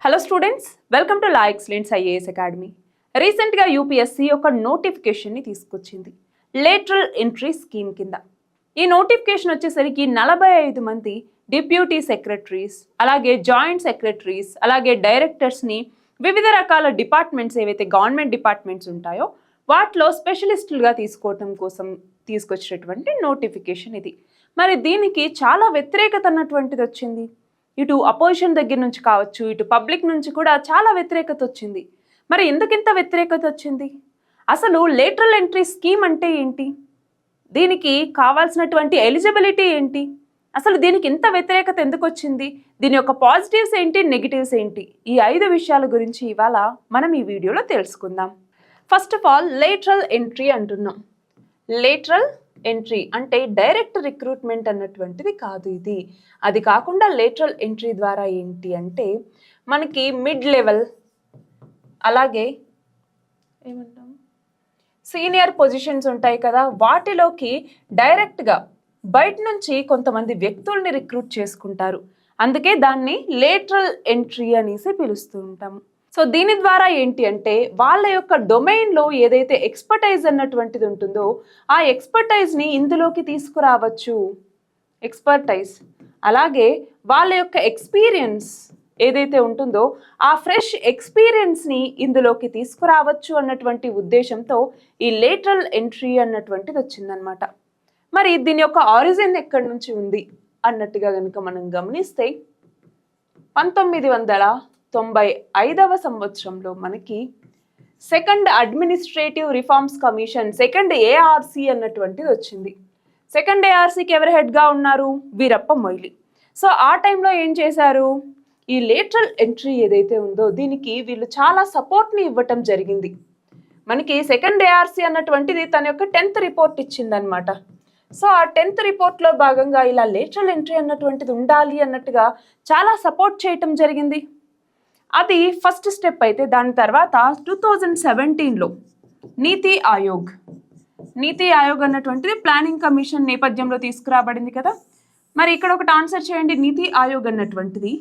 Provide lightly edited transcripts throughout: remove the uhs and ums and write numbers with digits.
Hello students, welcome to law excellence IAS academy. రీసెంట్గా UPSC ఒక నోటిఫికేషన్ని తీసుకొచ్చింది లేటరల్ ఎంట్రీ స్కీమ్ కింద. ఈ నోటిఫికేషన్ వచ్చేసరికి 45 మంది డిప్యూటీ సెక్రటరీస్, అలాగే జాయింట్ సెక్రటరీస్, అలాగే డైరెక్టర్స్ని వివిధ రకాల డిపార్ట్మెంట్స్ ఏవైతే గవర్నమెంట్ డిపార్ట్మెంట్స్ ఉంటాయో వాటిలో స్పెషలిస్టులుగా తీసుకోవటం కోసం తీసుకొచ్చినటువంటి నోటిఫికేషన్ ఇది. మరి దీనికి చాలా వ్యతిరేకత అన్నటువంటిది వచ్చింది. ఇటు అపోజిషన్ దగ్గర నుంచి కావచ్చు, ఇటు పబ్లిక్ నుంచి కూడా చాలా వ్యతిరేకత వచ్చింది. మరి ఎందుకింత వ్యతిరేకత వచ్చింది? అసలు లేటరల్ ఎంట్రీ స్కీమ్ అంటే ఏంటి? దీనికి కావాల్సినటువంటి ఎలిజిబిలిటీ ఏంటి? అసలు దీనికి ఇంత వ్యతిరేకత ఎందుకు వచ్చింది? దీని యొక్క పాజిటివ్స్ ఏంటి, నెగిటివ్స్ ఏంటి? ఈ 5 విషయాల గురించి ఇవాళ మనం ఈ వీడియోలో తెలుసుకుందాం. First of all, lateral entry అంటున్నాం. లేటరల్ ఎంట్రీ అంటే డైరెక్ట్ రిక్రూట్మెంట్ అన్నటువంటిది కాదు ఇది. అది కాకుండా లేటరల్ ఎంట్రీ ద్వారా ఏంటి అంటే మనకి మిడ్ లెవెల్, అలాగే ఏమంటాం సీనియర్ పొజిషన్స్ ఉంటాయి కదా, వాటిలోకి డైరెక్ట్గా బయట నుంచి కొంతమంది వ్యక్తుల్ని రిక్రూట్ చేసుకుంటారు. అందుకే దాన్ని లేటరల్ ఎంట్రీ అనేసి పిలుస్తూ ఉంటాము. సో దీని ద్వారా ఏంటి అంటే వాళ్ళ యొక్క డొమైన్లో ఏదైతే ఎక్స్పర్టైజ్ అన్నటువంటిది ఉంటుందో ఆ ఎక్స్పర్టైజ్ని ఇందులోకి తీసుకురావచ్చు. ఎక్స్పర్టైజ్, అలాగే వాళ్ళ యొక్క ఎక్స్పీరియన్స్ ఏదైతే ఉంటుందో ఆ ఫ్రెష్ ఎక్స్పీరియన్స్ని ఇందులోకి తీసుకురావచ్చు అన్నటువంటి ఉద్దేశంతో ఈ లేటరల్ ఎంట్రీ అన్నటువంటిది వచ్చిందనమాట. మరి దీని యొక్క ఆరిజిన్ ఎక్కడి నుంచి ఉంది అన్నట్టుగా కనుక మనం గమనిస్తే 1995వ సంవత్సరంలో మనకి second administrative reforms commission, second ARC అన్నటువంటిది వచ్చింది. సెకండ్ ఏఆర్సీకి ఎవరు హెడ్గా ఉన్నారు? వీరప్ప మొయిలీ. సో ఆ టైంలో ఏం చేశారు? ఈ లేటరల్ ఎంట్రీ ఏదైతే ఉందో దీనికి వీళ్ళు చాలా సపోర్ట్ని ఇవ్వటం జరిగింది. మనకి సెకండ్ ఏఆర్సీ అన్నటువంటిది తన యొక్క 10th రిపోర్ట్ ఇచ్చిందనమాట. సో ఆ 10th రిపోర్ట్లో భాగంగా ఇలా లేటరల్ ఎంట్రీ అన్నటువంటిది ఉండాలి అన్నట్టుగా చాలా సపోర్ట్ చేయటం జరిగింది. అది ఫస్ట్ స్టెప్ అయితే దాని తర్వాత 2017లో నీతి ఆయోగ్ అన్నటువంటిది ప్లానింగ్ కమిషన్ నేపథ్యంలో తీసుకురాబడింది కదా. మరి ఇక్కడ ఒకటి ఆన్సర్ చేయండి, నీతి ఆయోగ్ అన్నటువంటిది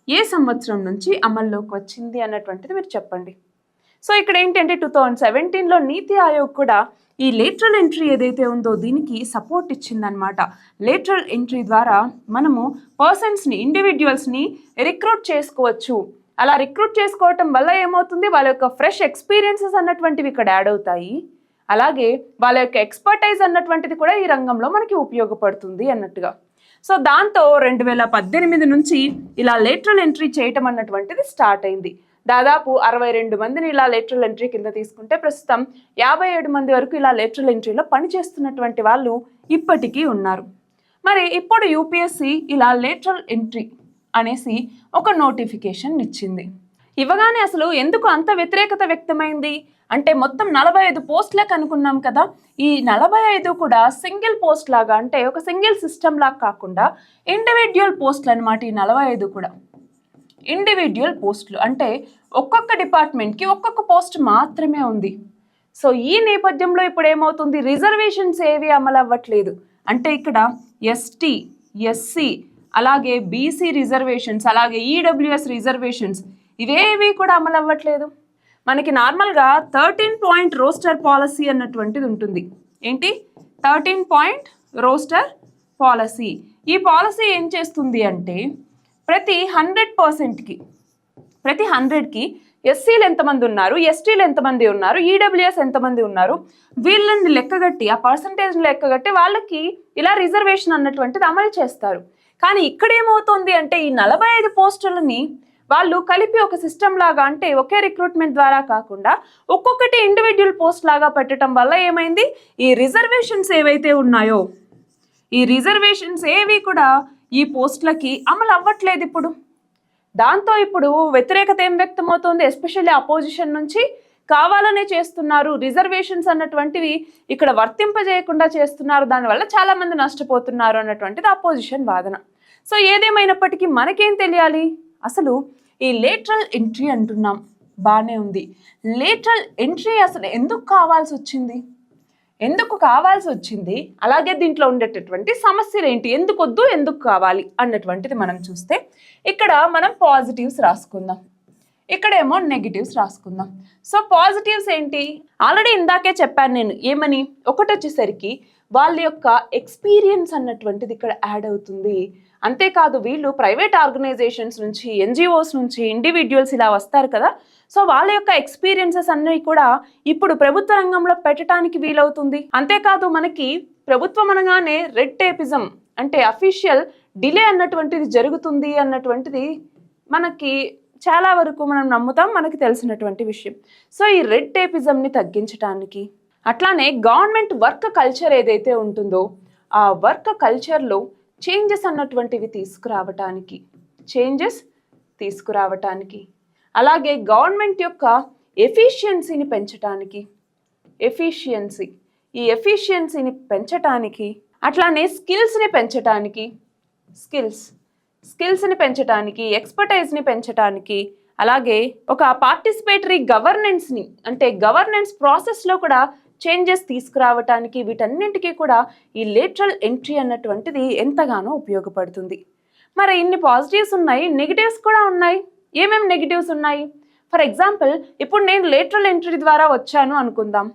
ఏ సంవత్సరం నుంచి అమల్లోకి వచ్చింది అన్నటువంటిది మీరు చెప్పండి. సో ఇక్కడ ఏంటంటే 2017లో నీతి ఆయోగ్ కూడా ఈ లేటరల్ ఎంట్రీ ఏదైతే ఉందో దీనికి సపోర్ట్ ఇచ్చిందనమాట. లేటరల్ ఎంట్రీ ద్వారా మనము పర్సన్స్ని, ఇండివిజువల్స్ని రిక్రూట్ చేసుకోవచ్చు. అలా రిక్రూట్ చేసుకోవటం వల్ల ఏమవుతుంది, వాళ్ళ యొక్క ఫ్రెష్ ఎక్స్పీరియన్సెస్ అన్నటువంటివి ఇక్కడ యాడ్ అవుతాయి. అలాగే వాళ్ళ యొక్క ఎక్స్పర్టైజ్ అన్నటువంటిది కూడా ఈ రంగంలో మనకి ఉపయోగపడుతుంది అన్నట్టుగా. సో దాంతో 2018 నుంచి ఇలా లేటరల్ ఎంట్రీ చేయటం అన్నటువంటిది స్టార్ట్ అయింది. దాదాపు 62 మందిని ఇలా లేటరల్ ఎంట్రీ కింద తీసుకుంటే ప్రస్తుతం 57 మంది వరకు ఇలా లేటరల్ ఎంట్రీలో పనిచేస్తున్నటువంటి వాళ్ళు ఇప్పటికీ ఉన్నారు. మరి ఇప్పుడు యూపీఎస్సీ ఇలా లేటరల్ ఎంట్రీ అనేసి ఒక నోటిఫికేషన్ ఇచ్చింది. ఇవ్వగానే అసలు ఎందుకు అంత వ్యతిరేకత వ్యక్తమైంది అంటే మొత్తం 45 పోస్టులకు అనుకున్నాం కదా. ఈ 45 కూడా సింగిల్ పోస్ట్ లాగా, అంటే ఒక సింగిల్ సిస్టమ్ లాగా కాకుండా ఇండివిజువల్ పోస్టులు అనమాట. ఈ 45 కూడా ఇండివిజువల్ పోస్టులు, అంటే ఒక్కొక్క డిపార్ట్మెంట్కి ఒక్కొక్క పోస్ట్ మాత్రమే ఉంది. సో ఈ నేపథ్యంలో ఇప్పుడు ఏమవుతుంది, రిజర్వేషన్స్ ఏవి అమలు అవ్వట్లేదు. అంటే ఇక్కడ ఎస్టీ, ఎస్సీ, అలాగే బీసీ రిజర్వేషన్స్, అలాగే ఈడబ్ల్యూఎస్ రిజర్వేషన్స్ ఇవేవి కూడా అమలు అవ్వట్లేదు. మనకి నార్మల్గా 13 పాయింట్ రోస్టర్ పాలసీ అన్నటువంటిది ఉంటుంది. ఏంటి 13 పాయింట్ రోస్టర్ పాలసీ? ఈ పాలసీ ఏం చేస్తుంది అంటే ప్రతి 100కి ఎస్సీలు ఎంతమంది ఉన్నారు, ఎస్టీలు ఎంతమంది ఉన్నారు, ఈడబ్ల్యూఎస్ ఎంతమంది ఉన్నారు, వీళ్ళని లెక్కగట్టి ఆ పర్సంటేజ్ని లెక్కగట్టి వాళ్ళకి ఇలా రిజర్వేషన్ అన్నటువంటిది అమలు చేస్తారు. కానీ ఇక్కడ ఏమవుతుంది అంటే ఈ 45 పోస్టులని వాళ్ళు కలిపి ఒక సిస్టమ్ లాగా, అంటే ఒకే రిక్రూట్మెంట్ ద్వారా కాకుండా ఒక్కొక్కటి ఇండివిజువల్ పోస్ట్ లాగా పెట్టడం వల్ల ఏమైంది, ఈ రిజర్వేషన్స్ ఏవైతే ఉన్నాయో ఈ రిజర్వేషన్స్ ఏవి కూడా ఈ పోస్టులకి అమలు అవ్వట్లేదు ఇప్పుడు. దాంతో ఇప్పుడు వ్యతిరేకత ఏం వ్యక్తమవుతుంది, ఎస్పెషల్లీ అపోజిషన్ నుంచి కావాలనే చేస్తున్నారు, రిజర్వేషన్స్ అన్నటువంటివి ఇక్కడ వర్తింపజేయకుండా చేస్తున్నారు, దానివల్ల చాలామంది నష్టపోతున్నారు అన్నటువంటిది అపోజిషన్ వాదన. సో ఏదేమైనప్పటికీ మనకేం తెలియాలి, అసలు ఈ లేటరల్ ఎంట్రీ అంటున్నాం, బాగానే ఉంది. లేటరల్ ఎంట్రీ అసలు ఎందుకు కావాల్సి వచ్చింది, అలాగే దీంట్లో ఉండేటటువంటి సమస్యలు ఏంటి, ఎందుకు కావాలి అన్నటువంటిది మనం చూస్తే ఇక్కడ మనం పాజిటివ్స్ రాసుకుందాం. ఇక్కడేమో నెగిటివ్స్ రాసుకుందాం. సో పాజిటివ్స్ ఏంటి? ఆల్రెడీ ఇందాకే చెప్పాను నేను ఏమని. ఒకటి వచ్చేసరికి వాళ్ళ యొక్క ఎక్స్పీరియన్స్ అన్నటువంటిది ఇక్కడ యాడ్ అవుతుంది. అంతేకాదు వీళ్ళు ప్రైవేట్ ఆర్గనైజేషన్స్ నుంచి, ఎన్జిఓస్ నుంచి, ఇండివిజువల్స్ ఇలా వస్తారు కదా. సో వాళ్ళ యొక్క ఎక్స్పీరియన్సెస్ అన్నీ కూడా ఇప్పుడు ప్రభుత్వ రంగంలో పెట్టడానికి వీలవుతుంది. అంతేకాదు మనకి ప్రభుత్వం అనగానే రెడ్ టేపిజం అంటే అఫీషియల్ డిలే అన్నటువంటిది జరుగుతుంది అన్నటువంటిది మనకి చాలా వరకు మనం నమ్ముతాం, మనకి తెలిసినటువంటి విషయం. సో ఈ రెడ్ టేపిజంని తగ్గించడానికి, అట్లానే గవర్నమెంట్ వర్క్ కల్చర్ ఏదైతే ఉంటుందో ఆ వర్క్ కల్చర్లో చేంజెస్ అన్నటువంటివి తీసుకురావటానికి, అలాగే గవర్నమెంట్ యొక్క ఎఫిషియన్సీని పెంచటానికి, అట్లానే స్కిల్స్ని పెంచటానికి, ఎక్స్పర్టైజ్ని పెంచటానికి, అలాగే ఒక పార్టిసిపేటరీ గవర్నెన్స్ని అంటే గవర్నెన్స్ ప్రాసెస్లో కూడా చేంజెస్ తీసుకురావటానికి, వీటన్నింటికీ కూడా ఈ లేటరల్ ఎంట్రీ అన్నటువంటిది ఎంతగానో ఉపయోగపడుతుంది. మరి ఇన్ని పాజిటివ్స్ ఉన్నాయి, నెగిటివ్స్ కూడా ఉన్నాయి. ఏమేమి నెగిటివ్స్ ఉన్నాయి? ఫర్ ఎగ్జాంపుల్ ఇప్పుడు నేను లేటరల్ ఎంట్రీ ద్వారా వచ్చాను అనుకుందాం.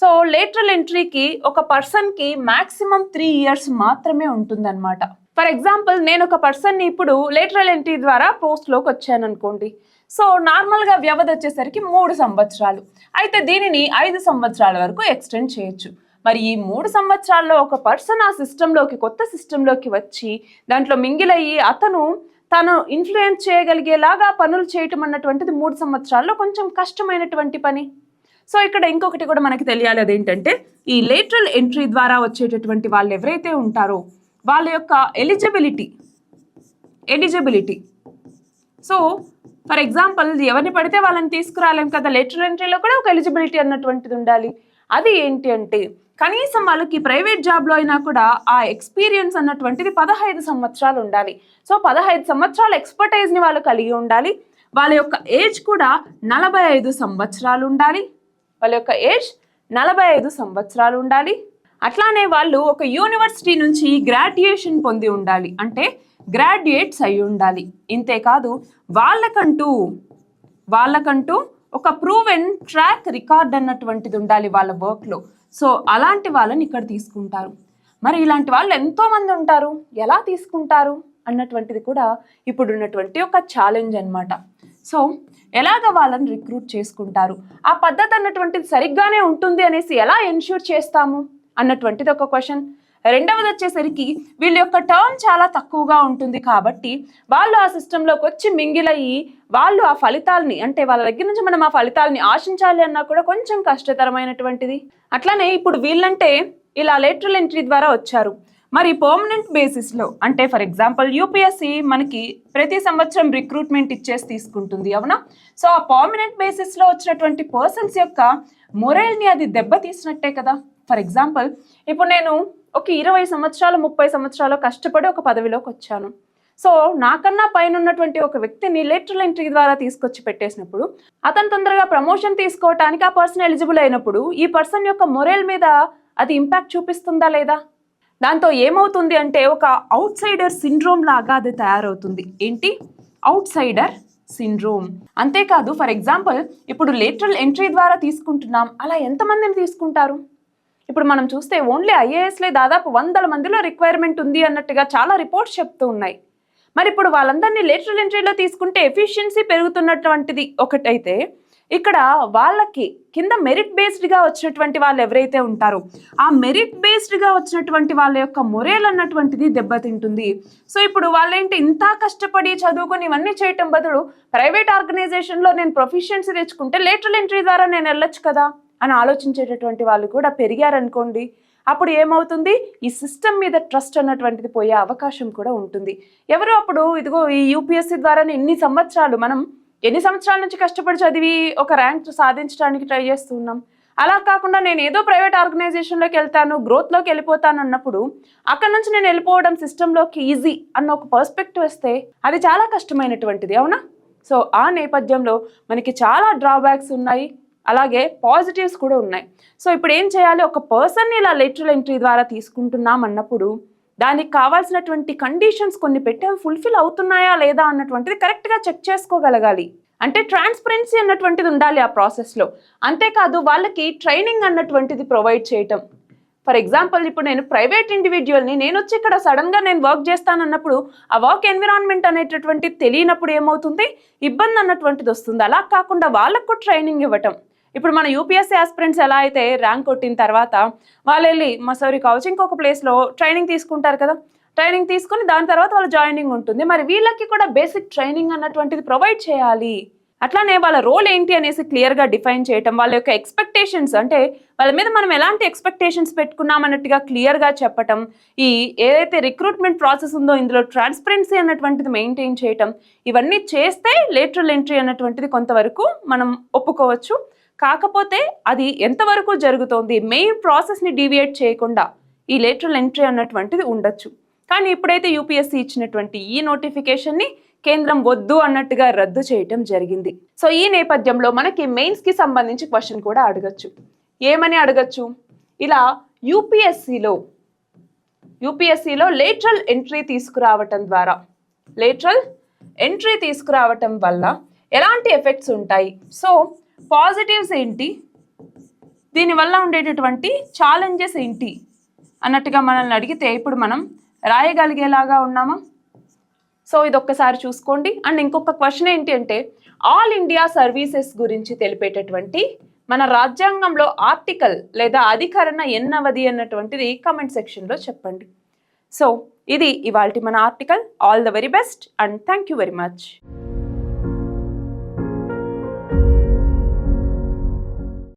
సో లేటరల్ ఎంట్రీకి ఒక పర్సన్కి మ్యాక్సిమం 3 years మాత్రమే ఉంటుందన్నమాట. ఫర్ ఎగ్జాంపుల్ నేను ఒక పర్సన్ని ఇప్పుడు లేటరల్ ఎంట్రీ ద్వారా పోస్ట్లోకి వచ్చాను అనుకోండి. సో నార్మల్గా వ్యవధి వచ్చేసరికి 3 సంవత్సరాలు. అయితే దీనిని 5 సంవత్సరాల వరకు ఎక్స్టెండ్ చేయొచ్చు. మరి ఈ 3 సంవత్సరాల్లో ఒక పర్సన్ ఆ సిస్టంలోకి, కొత్త సిస్టంలోకి వచ్చి దాంట్లో మింగిలయ్యి తను ఇన్ఫ్లుయెన్స్ చేయగలిగేలాగా పనులు చేయటం అన్నటువంటిది 3 సంవత్సరాల్లో కొంచెం కష్టమైనటువంటి పని. సో ఇక్కడ ఇంకొకటి కూడా మనకి తెలియాలి, అదేంటంటే ఈ లేటరల్ ఎంట్రీ ద్వారా వచ్చేటటువంటి వాళ్ళు ఎవరైతే ఉంటారో వాళ్ళ యొక్క ఎలిజిబిలిటీ. సో ఫర్ ఎగ్జాంపుల్ ఎవరిని పడితే వాళ్ళని తీసుకురాలేం కదా, లేటరల్ ఎంట్రీలో కూడా ఒక ఎలిజిబిలిటీ అన్నటువంటిది ఉండాలి. అది ఏంటి అంటే కనీసం వాళ్ళకి ప్రైవేట్ జాబ్లో అయినా కూడా ఆ ఎక్స్పీరియన్స్ అన్నటువంటిది 15 సంవత్సరాలు ఉండాలి. సో 15 సంవత్సరాల ఎక్స్పర్టైజ్ని వాళ్ళు కలిగి ఉండాలి. వాళ్ళ యొక్క ఏజ్ కూడా 45 సంవత్సరాలు ఉండాలి. అట్లానే వాళ్ళు ఒక యూనివర్సిటీ నుంచి గ్రాడ్యుయేషన్ పొంది ఉండాలి, అంటే గ్రాడ్యుయేట్స్ అయి ఉండాలి. ఇంతేకాదు వాళ్ళకంటూ ఒక ప్రూవెన్ ట్రాక్ రికార్డ్ అన్నటువంటిది ఉండాలి వాళ్ళ వర్క్లో. సో అలాంటి వాళ్ళని ఇక్కడ తీసుకుంటారు. మరి ఇలాంటి వాళ్ళు ఎంతోమంది ఉంటారు, ఎలా తీసుకుంటారు అన్నటువంటిది కూడా ఇప్పుడు ఉన్నటువంటి ఒక ఛాలెంజ్ అన్నమాట. సో ఎలాగ వాళ్ళని రిక్రూట్ చేసుకుంటారు, ఆ పద్ధతి అన్నటువంటిది సరిగ్గానే ఉంటుంది అనేసి ఎలా ఎన్ష్యూర్ చేస్తాము అన్నటువంటిది ఒక క్వశ్చన్. రెండవది వచ్చేసరికి వీళ్ళ యొక్క టర్మ్ చాలా తక్కువగా ఉంటుంది కాబట్టి వాళ్ళు ఆ సిస్టంలోకి వచ్చి మింగిలయ్యి వాళ్ళు ఆ ఫలితాలని, అంటే వాళ్ళ దగ్గర నుంచి మనం ఆ ఫలితాలని ఆశించాలి అన్నా కూడా కొంచెం కష్టతరమైనటువంటిది. అట్లానే ఇప్పుడు వీళ్ళంటే ఇలా లేటరల్ ఎంట్రీ ద్వారా వచ్చారు. మరి పర్మనెంట్ బేసిస్లో, అంటే ఫర్ ఎగ్జాంపుల్ యూపీఎస్సీ మనకి ప్రతి సంవత్సరం రిక్రూట్మెంట్ ఇచ్చేసి తీసుకుంటుంది, అవునా? సో ఆ పర్మనెంట్ బేసిస్లో వచ్చినటువంటి పర్సన్స్ యొక్క మొరల్ని అది దెబ్బతీసినట్టే కదా. ఫర్ ఎగ్జాంపుల్ ఇప్పుడు నేను ఒక 20 సంవత్సరాలు 30 సంవత్సరాలు కష్టపడి ఒక పదవిలోకి వచ్చాను. సో నాకన్నా పైన ఉన్నటువంటి ఒక వ్యక్తిని లేటరల్ ఎంట్రీ ద్వారా తీసుకొచ్చి పెట్టేసినప్పుడు అతను తొందరగా ప్రమోషన్ తీసుకోవటానికి ఆ పర్సన్ ఎలిజిబుల్ అయినప్పుడు ఈ పర్సన్ యొక్క మొరల్ మీద అది ఇంపాక్ట్ చూపిస్తుందా లేదా? దాంతో ఏమవుతుంది అంటే ఒక అవుట్ సైడర్ సిండ్రోమ్ లాగా అది తయారవుతుంది. ఏంటి? Out cider syndrome. అంతేకాదు ఫర్ ఎగ్జాంపుల్ ఇప్పుడు లేటరల్ ఎంట్రీ ద్వారా తీసుకుంటున్నాం, అలా ఎంతమందిని తీసుకుంటారు? ఇప్పుడు మనం చూస్తే ఓన్లీ ఐఏఎస్లే దాదాపు 100 మందిలో రిక్వైర్మెంట్ ఉంది అన్నట్టుగా చాలా రిపోర్ట్స్ చెప్తూ ఉన్నాయి. మరి ఇప్పుడు వాళ్ళందరినీ లేటరల్ ఎంట్రీలో తీసుకుంటే ఎఫిషియన్సీ పెరుగుతున్నటువంటిది ఒకటైతే, ఇక్కడ వాళ్ళకి కింద మెరిట్ బేస్డ్గా వచ్చినటువంటి వాళ్ళు ఎవరైతే ఉంటారో ఆ మెరిట్ బేస్డ్గా వచ్చినటువంటి వాళ్ళ యొక్క మొరేల్ అన్నటువంటిది దెబ్బతింటుంది. సో ఇప్పుడు వాళ్ళేంటి ఇంత కష్టపడి చదువుకొని ఇవన్నీ చేయటం బదులు ప్రైవేట్ ఆర్గనైజేషన్లో నేను ప్రొఫిషియన్సీ తెచ్చుకుంటే లేటరల్ ఎంట్రీ ద్వారా నేను వెళ్ళొచ్చు కదా అని ఆలోచించేటటువంటి వాళ్ళు కూడా పెరిగారనుకోండి, అప్పుడు ఏమవుతుంది? ఈ సిస్టమ్ మీద ట్రస్ట్ అన్నటువంటిది పోయే అవకాశం కూడా ఉంటుంది. ఎవరు అప్పుడు ఇదిగో ఈ యూపీఎస్సీ ద్వారానే ఎన్ని సంవత్సరాల నుంచి కష్టపడి చదివి ఒక ర్యాంక్ సాధించడానికి ట్రై చేస్తున్నాం. అలా కాకుండా నేను ఏదో ప్రైవేట్ ఆర్గనైజేషన్లోకి వెళ్తాను, గ్రోత్లోకి వెళ్ళిపోతాను అన్నప్పుడు అక్కడ నుంచి నేను వెళ్ళిపోవడం సిస్టంలోకి ఈజీ అన్న ఒక పర్స్పెక్టివ్ వస్తే అది చాలా కష్టమైనటువంటిది, అవునా? సో ఆ నేపథ్యంలో మనకి చాలా డ్రాబ్యాక్స్ ఉన్నాయి, అలాగే పాజిటివ్స్ కూడా ఉన్నాయి. సో ఇప్పుడు ఏం చేయాలి? ఒక పర్సన్ని ఇలా లేటరల్ ఎంట్రీ ద్వారా తీసుకుంటున్నాం అన్నప్పుడు దానికి కావాల్సినటువంటి కండిషన్స్ కొన్ని పెట్టి అవి ఫుల్ఫిల్ అవుతున్నాయా లేదా అన్నటువంటిది కరెక్ట్గా చెక్ చేసుకోగలగాలి. అంటే ట్రాన్స్పరెన్సీ అన్నటువంటిది ఉండాలి ఆ ప్రాసెస్లో. అంతేకాదు వాళ్ళకి ట్రైనింగ్ అన్నటువంటిది ప్రొవైడ్ చేయటం. ఫర్ ఎగ్జాంపుల్ ఇప్పుడు నేను ప్రైవేట్ ఇండివిజువల్ని, నేను వచ్చి ఇక్కడ సడన్గా నేను వర్క్ చేస్తానన్నప్పుడు ఆ వర్క్ ఎన్విరాన్మెంట్ అనేటటువంటిది తెలియనప్పుడు ఏమవుతుంది, ఇబ్బంది అన్నటువంటిది వస్తుంది. అలా కాకుండా వాళ్ళకు ట్రైనింగ్ ఇవ్వటం. ఇప్పుడు మన యూపీఎస్సీ ఆస్పిరెంట్స్ ఎలా అయితే ర్యాంక్ కొట్టిన తర్వాత వాళ్ళు వెళ్ళి మసూరి కావచ్చు ఇంకొక ప్లేస్లో ట్రైనింగ్ తీసుకుంటారు కదా, ట్రైనింగ్ తీసుకుని దాని తర్వాత వాళ్ళ జాయినింగ్ ఉంటుంది. మరి వీళ్ళకి కూడా బేసిక్ ట్రైనింగ్ అన్నటువంటిది ప్రొవైడ్ చేయాలి. అట్లానే వాళ్ళ రోల్ ఏంటి అనేసి క్లియర్గా డిఫైన్ చేయటం, వాళ్ళ యొక్క ఎక్స్పెక్టేషన్స్ అంటే వాళ్ళ మీద మనం ఎలాంటి ఎక్స్పెక్టేషన్స్ పెట్టుకున్నాం అన్నట్టుగా క్లియర్గా చెప్పటం, ఈ ఏదైతే రిక్రూట్మెంట్ ప్రాసెస్ ఉందో ఇందులో ట్రాన్స్పరెన్సీ అన్నటువంటిది మెయింటైన్ చేయటం, ఇవన్నీ చేస్తే లేటరల్ ఎంట్రీ అన్నటువంటిది కొంతవరకు మనం ఒప్పుకోవచ్చు. కాకపోతే అది ఎంతవరకు జరుగుతోంది, మెయిన్ ప్రాసెస్ని డీవియేట్ చేయకుండా ఈ లేటరల్ ఎంట్రీ అన్నటువంటిది ఉండొచ్చు. కానీ ఇప్పుడైతే యూపీఎస్సీ ఇచ్చినటువంటి ఈ నోటిఫికేషన్ని కేంద్రం వద్దు అన్నట్టుగా రద్దు చేయటం జరిగింది. సో ఈ నేపథ్యంలో మనకి మెయిన్స్కి సంబంధించి క్వశ్చన్ కూడా అడగచ్చు. ఏమని అడగచ్చు, ఇలా యూపీఎస్సీలో లేటరల్ ఎంట్రీ తీసుకురావటం వల్ల ఎలాంటి ఎఫెక్ట్స్ ఉంటాయి, సో పాజిటివ్స్ ఏంటి, దీనివల్ల ఉండేటటువంటి ఛాలెంజెస్ ఏంటి అన్నట్టుగా మనల్ని అడిగితే ఇప్పుడు మనం రాయగలిగేలాగా ఉన్నామా? సో ఇది ఒక్కసారి చూసుకోండి. అండ్ ఇంకొక క్వశ్చన్ ఏంటి అంటే, ఆల్ ఇండియా సర్వీసెస్ గురించి తెలిపేటటువంటి మన రాజ్యాంగంలో ఆర్టికల్ లేదా అధికరణ ఎన్నవది అన్నటువంటిది కమెంట్ సెక్షన్లో చెప్పండి. సో ఇది ఇవాల్టి మన article. All the very best and thank you very much.